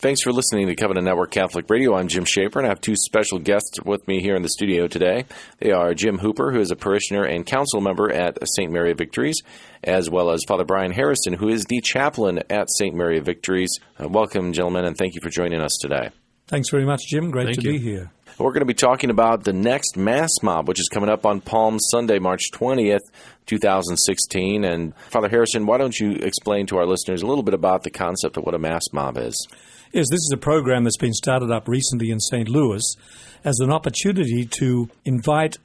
Thanks for listening to Covenant Network Catholic Radio. I'm Jim Schaefer, and I have two special guests with me here in the studio today. They are Jim Hooper, who is a parishioner and council member at St. Mary of Victories, as well as Father Brian Harrison, who is the chaplain at St. Mary of Victories. Welcome, gentlemen, and thank you for joining us today. Thanks very much, Jim. Great to be here. We're going to be talking about the next Mass Mob, which is coming up on Palm Sunday, March 20th, 2016. And Father Harrison, why don't you explain to our listeners a little bit about the concept of what a Mass Mob is? Yes, this is a program that's been started up recently in St. Louis as an opportunity to invite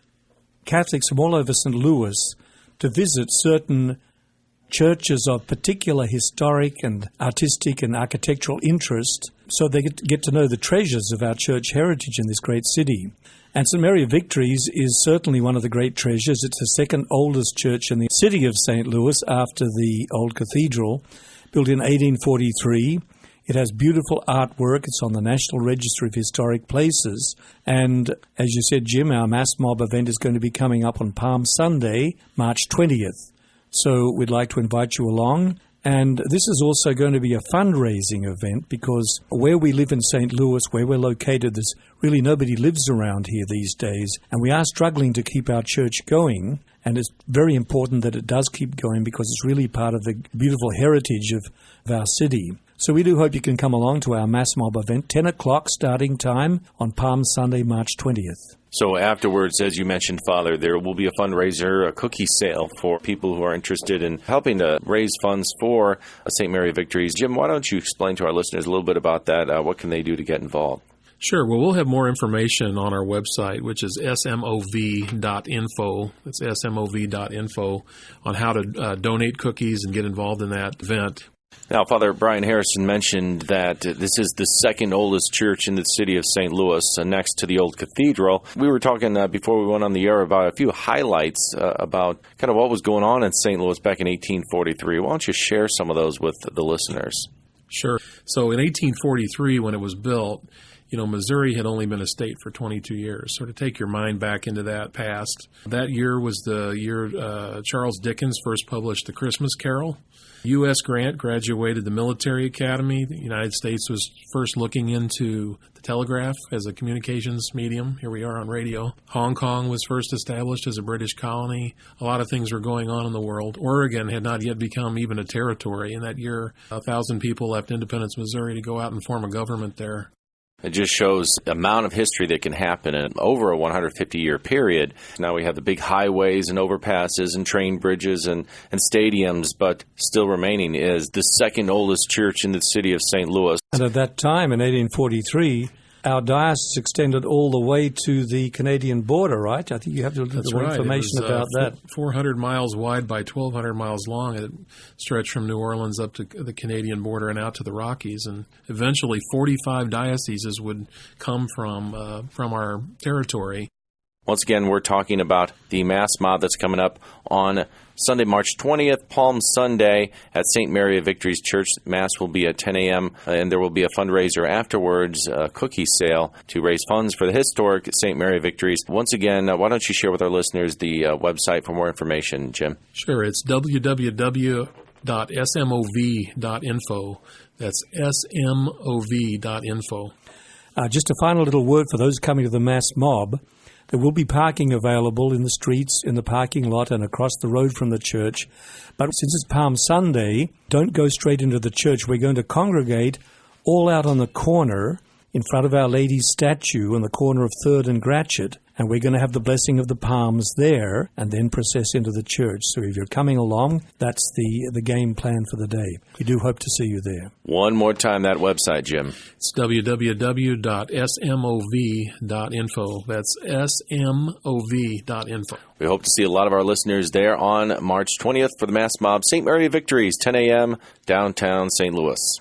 Catholics from all over St. Louis to visit certain churches of particular historic and artistic and architectural interest, so they get to know the treasures of our church heritage in this great city. And St. Mary of Victories is certainly one of the great treasures. It's the second oldest church in the city of St. Louis after the old cathedral, built in 1843. It has beautiful artwork. It's on the National Register of Historic Places. And as you said, Jim, our Mass Mob event is going to be coming up on Palm Sunday, March 20th. So we'd like to invite you along. And this is also going to be a fundraising event because where we live in St. Louis, where we're located, there's really nobody lives around here these days. And we are struggling to keep our church going. And it's very important that it does keep going because it's really part of the beautiful heritage of our city. So we do hope you can come along to our Mass Mob event, 10 o'clock starting time on Palm Sunday, March 20th. So afterwards, as you mentioned, Father, there will be a fundraiser, a cookie sale for people who are interested in helping to raise funds for St. Mary of Victories. Jim, why don't you explain to our listeners a little bit about that? What can they do to get involved? Sure. Well, we'll have more information on our website, which is smov.info. It's smov.info on how to donate cookies and get involved in that event. Now, Father Brian Harrison mentioned that this is the second oldest church in the city of St. Louis, next to the old cathedral. We were talking before we went on the air about a few highlights about kind of what was going on in St. Louis back in 1843. Why don't you share some of those with the listeners? Sure. So in 1843, when it was built, Missouri had only been a state for 22 years. So to take your mind back into that past, that year was the year Charles Dickens first published The Christmas Carol. U.S. Grant graduated the military academy. The United States was first looking into the telegraph as a communications medium. Here we are on radio. Hong Kong was first established as a British colony. A lot of things were going on in the world. Oregon had not yet become even a territory. In that year, 1,000 people left Independence, Missouri to go out and form a government there. It just shows the amount of history that can happen in over a 150-year period. Now we have the big highways and overpasses and train bridges and stadiums, but still remaining is the second oldest church in the city of St. Louis. And at that time, in 1843, our diocese extended all the way to the Canadian border, right? I think you have a little more information about that. 400 miles wide by 1,200 miles long. It stretched from New Orleans up to the Canadian border and out to the Rockies. And eventually 45 dioceses would come from our territory. Once again, we're talking about the Mass Mob that's coming up on Sunday, March 20th, Palm Sunday at St. Mary of Victories Church. Mass will be at 10 a.m., and there will be a fundraiser afterwards, a cookie sale, to raise funds for the historic St. Mary of Victories. Once again, why don't you share with our listeners the website for more information, Jim? Sure. It's www.smov.info. That's smov.info. Just a final little word for those coming to the Mass Mob. There will be parking available in the streets, in the parking lot, and across the road from the church. But since it's Palm Sunday, don't go straight into the church. We're going to congregate all out on the corner in front of Our Lady's statue on the corner of 3rd and Gratiot. And we're going to have the blessing of the palms there and then process into the church. So if you're coming along, that's the game plan for the day. We do hope to see you there. One more time, that website, Jim. It's www.smov.info. That's smov.info. We hope to see a lot of our listeners there on March 20th for the Mass Mob, St. Mary of Victories, 10 a.m., downtown St. Louis.